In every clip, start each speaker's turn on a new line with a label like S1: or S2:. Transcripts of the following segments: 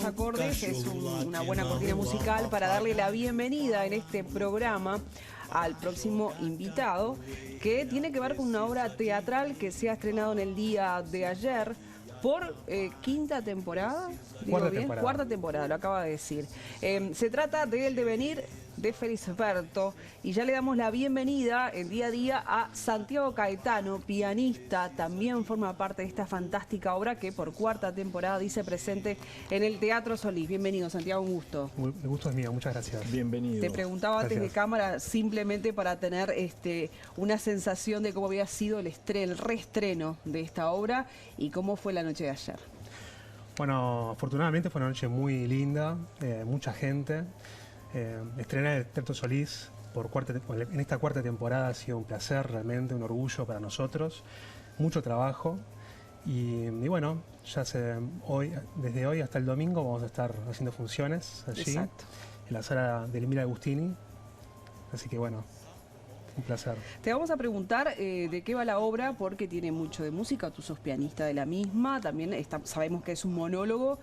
S1: buenos acordes, es una buena cortina musical para darle la bienvenida en este programa al próximo invitado, que tiene que ver con una obra teatral que se ha estrenado en el día de ayer por quinta temporada, cuarta temporada, lo acaba de decir. Se trata de El devenir de Felisberto, y ya le damos la bienvenida el día a día a Santiago Caetano, pianista, también forma parte de esta fantástica obra que por cuarta temporada dice presente en el Teatro Solís. Bienvenido, Santiago, un gusto.
S2: El gusto es mío, muchas gracias.
S3: Bienvenido.
S1: Te preguntaba antes de cámara simplemente para tener una sensación de cómo había sido el reestreno de esta obra y cómo fue la noche de ayer.
S2: Bueno, afortunadamente fue una noche muy linda, mucha gente. Estrenar el Teatro Solís en esta cuarta temporada ha sido un placer, realmente un orgullo para nosotros, mucho trabajo y bueno, desde hoy hasta el domingo vamos a estar haciendo funciones allí.
S1: Exacto.
S2: En la sala del Emilio Agustini, así que bueno, un placer.
S1: Te vamos a preguntar de qué va la obra, porque tiene mucho de música, tú sos pianista de la misma, también sabemos que es un monólogo.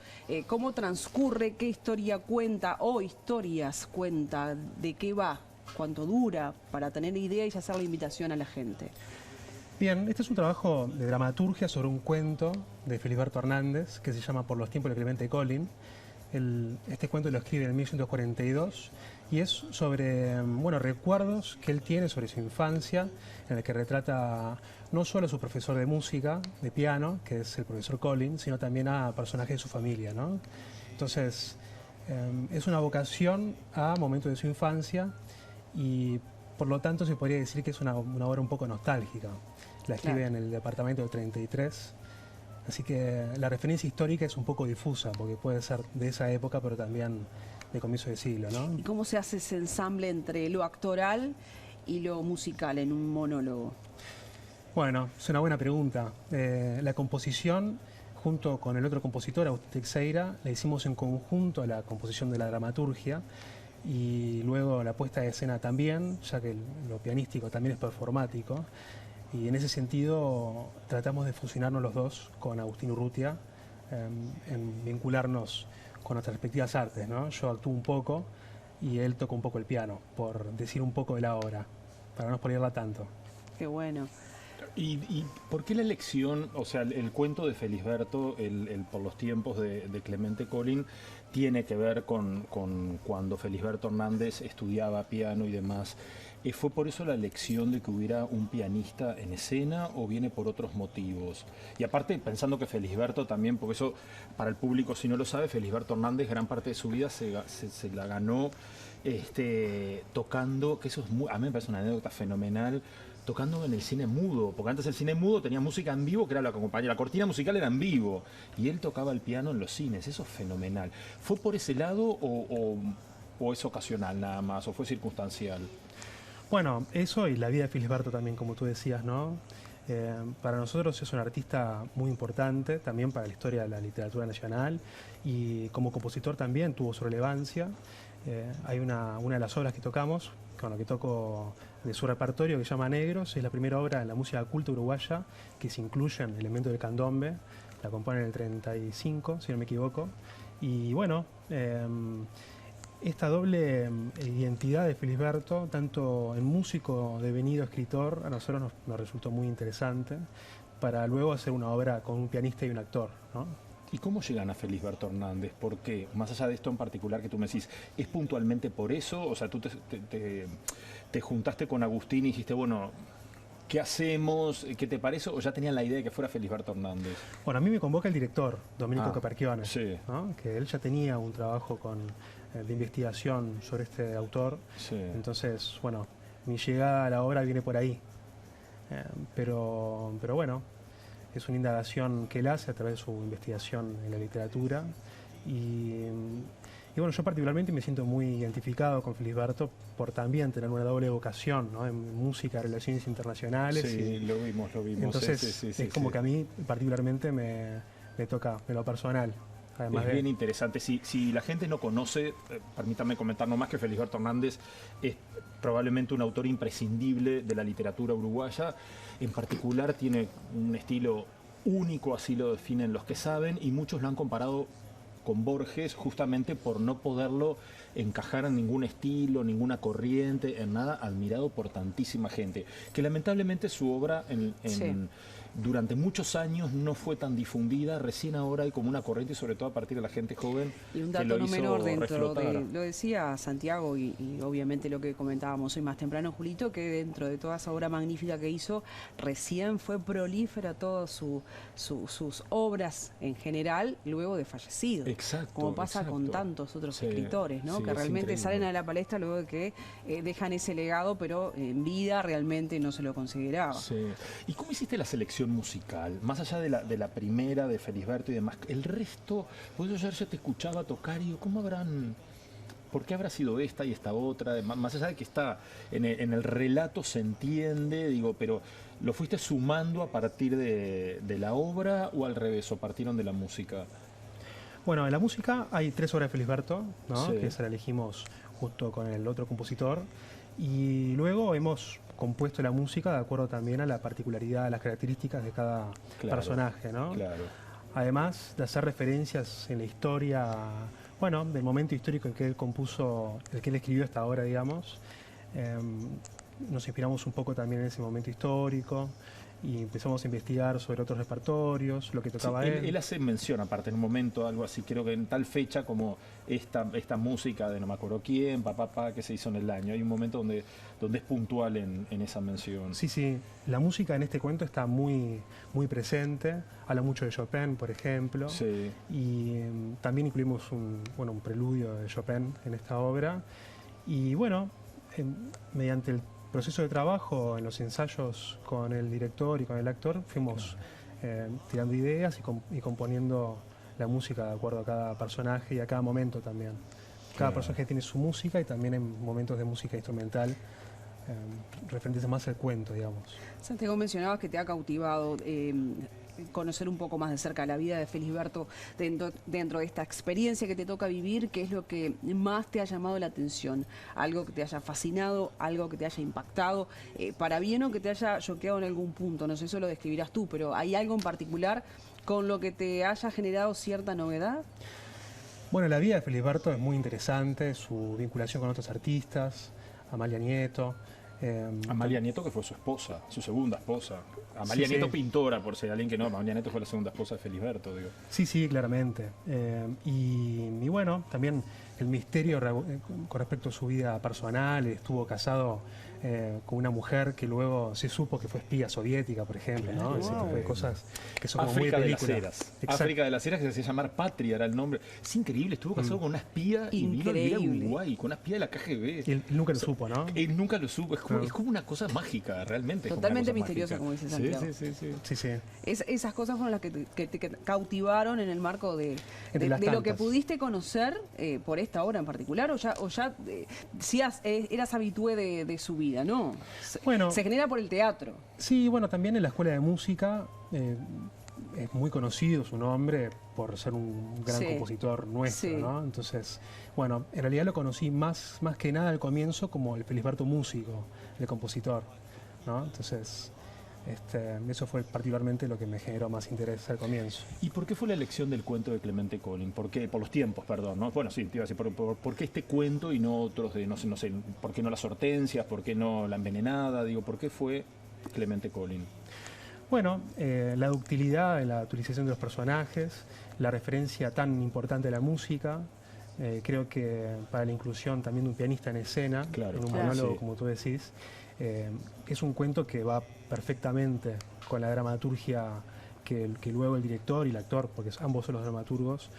S1: ¿Cómo transcurre, qué historia cuenta o historias cuenta, de qué va, cuánto dura, para tener idea y hacer la invitación a la gente?
S2: Bien, este es un trabajo de dramaturgia sobre un cuento de Felisberto Hernández que se llama Por los tiempos de Clemente Collin. Este cuento lo escribe en 1142 y es sobre recuerdos que él tiene sobre su infancia, en el que retrata no solo a su profesor de música, de piano, que es el profesor Collin, sino también a personajes de su familia, ¿no? Entonces, es una vocación a momentos de su infancia y por lo tanto se podría decir que es una obra un poco nostálgica. La escribe en el departamento del 33. Así que la referencia histórica es un poco difusa, porque puede ser de esa época, pero también de comienzo de siglo, ¿no?
S1: ¿Y cómo se hace ese ensamble entre lo actoral y lo musical en un monólogo?
S2: Bueno, es una buena pregunta. La composición, junto con el otro compositor, Agustín Teixeira, la hicimos en conjunto a la composición de la dramaturgia, y luego la puesta de escena también, ya que lo pianístico también es performático. Y en ese sentido tratamos de fusionarnos los dos con Agustín Urrutia, en vincularnos con nuestras respectivas artes, ¿no? Yo actúo un poco y él toca un poco el piano, por decir un poco de la obra, para no spoilearla tanto.
S1: Qué bueno.
S3: ¿Y por qué la elección, o sea, el cuento de Felisberto, el Por los tiempos de Clemente Collin, tiene que ver con cuando Felisberto Hernández estudiaba piano y demás? ¿Fue por eso la elección de que hubiera un pianista en escena o viene por otros motivos? Y aparte, pensando que Felisberto también, porque eso para el público si no lo sabe, Felisberto Hernández gran parte de su vida se la ganó tocando, que eso a mí me parece una anécdota fenomenal, tocando en el cine mudo, porque antes el cine mudo tenía música en vivo, que era la compañía, la cortina musical era en vivo, y él tocaba el piano en los cines, eso es fenomenal. ¿Fue por ese lado o es ocasional nada más, o fue circunstancial?
S2: Bueno, eso y la vida de Felisberto también, como tú decías, ¿no? Para nosotros es un artista muy importante, también para la historia de la literatura nacional, y como compositor también tuvo su relevancia. Hay una de las obras que tocamos, con la que toco de su repertorio, que se llama Negros, es la primera obra en la música culta uruguaya que se incluyen elementos del candombe, la componen en el 35, si no me equivoco, y bueno, esta doble identidad de Felisberto, tanto en músico devenido escritor, a nosotros nos resultó muy interesante, para luego hacer una obra con un pianista y un actor, ¿no?
S3: ¿Y cómo llegan a Felisberto Hernández? ¿Por qué? Más allá de esto en particular que tú me decís, ¿es puntualmente por eso? O sea, tú te juntaste con Agustín y dijiste, bueno, ¿qué hacemos? ¿Qué te parece? ¿O ya tenían la idea de que fuera Felisberto Hernández?
S2: Bueno, a mí me convoca el director, Domenico Caperchione,
S3: sí,
S2: ¿no? Que él ya tenía un trabajo de investigación sobre este autor.
S3: Sí.
S2: Entonces, bueno, mi llegada a la obra viene por ahí. Pero bueno, es una indagación que él hace a través de su investigación en la literatura. Y bueno, yo particularmente me siento muy identificado con Felisberto por también tener una doble vocación, ¿no? En música, relaciones internacionales.
S3: Sí, lo vimos.
S2: Entonces, es como que a mí particularmente me toca en lo personal.
S3: Además es bien interesante. Si la gente no conoce, permítanme comentar nomás que Felisberto Hernández es probablemente un autor imprescindible de la literatura uruguaya. En particular tiene un estilo único, así lo definen los que saben, y muchos lo han comparado con Borges, justamente por no poderlo encajar en ningún estilo, ninguna corriente, en nada, admirado por tantísima gente. Que lamentablemente su obra durante muchos años no fue tan difundida, recién ahora hay como una corriente, y sobre todo a partir de la gente joven,
S1: y un
S3: que
S1: dato
S3: lo
S1: no
S3: hizo
S1: menor dentro
S3: reflotar.
S1: lo decía Santiago y obviamente lo que comentábamos hoy más temprano, Julito, que dentro de toda esa obra magnífica que hizo, recién fue prolífera todas sus obras en general luego de fallecido.
S3: Exacto,
S1: como pasa con
S3: exacto.
S1: tantos otros
S3: Sí,
S1: escritores, ¿no?
S3: sí,
S1: Que
S3: es
S1: realmente
S3: increíble.
S1: salen a la palestra luego de que dejan ese legado, pero en vida realmente no se lo consideraba.
S3: Sí. ¿Y cómo hiciste la selección musical? Más allá de la primera, de Felisberto y demás, el resto, pues yo ayer ya te escuchaba tocar y digo, ¿cómo habrán...? ¿Por qué habrá sido esta y esta otra? Más allá de que está en el relato se entiende, digo, pero ¿lo fuiste sumando a partir de la obra o al revés, o partieron de la música?
S2: Bueno, en la música hay 3 obras de Felisberto, ¿no?
S3: Sí.
S2: Que esa la elegimos junto con el otro compositor. Y luego hemos compuesto la música de acuerdo también a la particularidad, a las características de cada
S3: Claro,
S2: personaje, ¿no?
S3: Claro.
S2: Además de hacer referencias en la historia, bueno, del momento histórico en que él compuso, el que él escribió esta obra, digamos. Nos inspiramos un poco también en ese momento histórico y empezamos a investigar sobre otros repertorios, lo que tocaba
S3: Sí,
S2: él.
S3: él hace mención, aparte, en un momento, algo así, creo que en tal fecha como esta música de no me acuerdo quién, que se hizo en el año. Hay un momento donde es puntual en esa mención.
S2: Sí, sí, la música en este cuento está muy, muy presente, habla mucho de Chopin, por ejemplo,
S3: Sí.
S2: y también incluimos un preludio de Chopin en esta obra, y bueno, mediante el proceso de trabajo, en los ensayos con el director y con el actor, fuimos tirando ideas y componiendo la música de acuerdo a cada personaje y a cada momento también. Cada
S3: Claro.
S2: personaje tiene su música y también en momentos de música instrumental referentes más al cuento, digamos.
S1: Santiago, mencionabas que te ha cautivado conocer un poco más de cerca la vida de Felisberto dentro de esta experiencia que te toca vivir. ¿Qué es lo que más te ha llamado la atención? Algo que te haya fascinado, algo que te haya impactado, para bien o que te haya choqueado en algún punto. No sé, eso lo describirás tú, pero ¿hay algo en particular con lo que te haya generado cierta novedad?
S2: Bueno, la vida de Felisberto es muy interesante, su vinculación con otros artistas, Amalia Nieto.
S3: Amalia Nieto, que fue su esposa, su segunda esposa. Amalia
S2: Sí,
S3: Nieto,
S2: sí.
S3: pintora, por si hay alguien que no. Amalia Nieto fue la segunda esposa de Felisberto, digo.
S2: Sí, sí, claramente. Y bueno, también el misterio con respecto a su vida personal. Estuvo casado con una mujer que luego se supo que fue espía soviética, por ejemplo, ¿no? Ese tipo de cosas que son como muy
S3: África
S2: de
S3: de las
S2: película.
S3: Heras.
S2: Exacto.
S3: África de las Heras, que se hacía llamar Patria, era el nombre. Es increíble, estuvo casado con una espía y vino a vivir a
S1: Increíble.
S3: Uruguay, con una espía de la KGB.
S2: Y él nunca lo supo, ¿no?
S3: Él nunca lo supo, es como,
S2: Claro.
S3: es como una cosa mágica, realmente. es como
S1: Totalmente
S3: una cosa
S1: misteriosa,
S3: mágica.
S1: como dice
S3: Sí,
S1: Santiago.
S3: sí, sí, sí.
S2: Sí, sí.
S1: Esas cosas fueron las que te cautivaron en el marco de
S2: las
S1: lo que
S2: tantas.
S1: pudiste conocer por esta obra en particular, o ya sí eras habitué de su vida, ¿no?
S2: Bueno.
S1: Se genera por el teatro.
S2: Sí, bueno, también en la escuela de música es muy conocido su nombre por ser un gran
S1: Sí.
S2: compositor nuestro,
S1: Sí.
S2: ¿no? Entonces, bueno, en realidad lo conocí más que nada al comienzo como el Felisberto músico, el compositor, ¿no? Entonces, eso fue particularmente lo que me generó más interés al comienzo.
S3: ¿Y por qué fue la elección del cuento de Clemente Collin? ¿Por qué? Por los tiempos, perdón, ¿no? Bueno, sí, te iba a decir, ¿por qué este cuento y no otros de, no sé, por qué no las hortensias, por qué no la envenenada? Digo, ¿por qué fue Clemente Collin?
S2: Bueno, la ductilidad en la utilización de los personajes, la referencia tan importante a la música, creo que para la inclusión también de un pianista en escena,
S3: Claro.
S2: en un
S1: Claro.
S2: monólogo,
S3: Sí.
S2: como tú decís, es un cuento que va perfectamente con la dramaturgia que luego el director y el actor, porque ambos son los dramaturgos,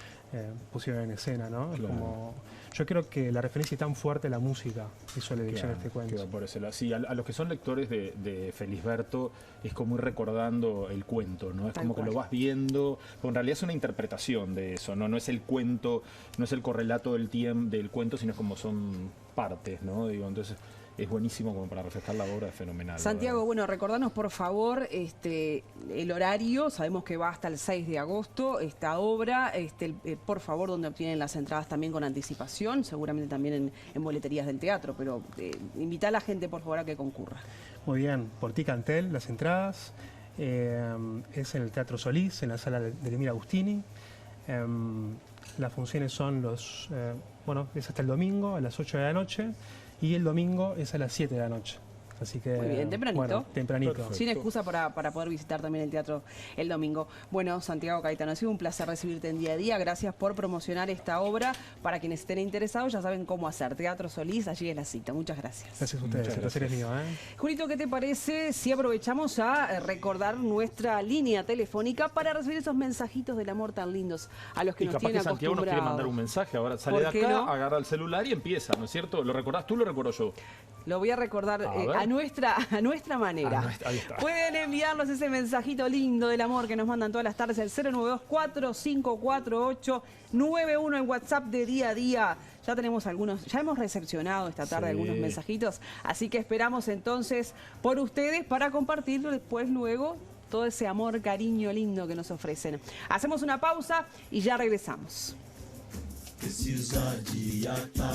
S2: pusieron en escena, ¿no? Es
S3: Claro.
S2: como, yo creo que la referencia es tan fuerte a la música hizo la elección de este
S3: Que
S2: cuento.
S3: va por ese lado. Sí, a los que son lectores de Felisberto es como ir recordando el cuento, ¿no? Es
S1: Tal
S3: como que
S1: cual.
S3: lo vas viendo, pero en realidad es una interpretación de eso, ¿no? No es el cuento, no es el correlato del cuento, sino como son partes, ¿no? Digo, entonces es buenísimo como para reflejar la obra, es fenomenal. la
S1: Santiago,
S3: verdad.
S1: bueno, recordanos por favor el horario. Sabemos que va hasta el 6 de agosto esta obra. Por favor, donde obtienen las entradas también con anticipación, seguramente también en boleterías del teatro, pero invita a la gente por favor a que concurra.
S2: Muy bien, por Ticantel, las entradas. Es en el Teatro Solís, en la sala de Emir Agustini. Las funciones son es hasta el domingo a las 8 de la noche y el domingo es a las 7 de la noche. Así que,
S1: muy bien, tempranito.
S2: Bueno, tempranito.
S3: Perfecto.
S1: Sin excusa para poder visitar también el teatro el domingo. Bueno, Santiago Caetano, ha sido un placer recibirte en Día a Día. Gracias por promocionar esta obra. Para quienes estén interesados ya saben cómo hacer. Teatro Solís, allí es la cita. Muchas gracias.
S2: Gracias a ustedes, el placer es mío.
S1: Julito, ¿qué te parece si aprovechamos a recordar nuestra línea telefónica para recibir esos mensajitos del amor tan lindos a los que
S3: Y
S1: nos
S3: capaz
S1: tienen
S3: que Santiago nos quiere mandar un
S1: acostumbrados?
S3: mensaje. Ahora sale
S1: ¿Por
S3: de
S1: qué
S3: acá,
S1: no?
S3: agarra el celular y empieza, ¿no es cierto? ¿Lo recordás tú o lo recuerdo yo?
S1: Lo voy a recordar
S3: A ver.
S1: a nuestra manera.
S3: Ahí está.
S1: Pueden enviarnos ese mensajito lindo del amor que nos mandan todas las tardes al 092-4548-91 en WhatsApp de Día a Día. Ya tenemos algunos, ya hemos recepcionado esta tarde
S3: Sí.
S1: algunos mensajitos, así que esperamos entonces por ustedes para compartirlo después luego todo ese amor, cariño lindo que nos ofrecen. Hacemos una pausa y ya regresamos.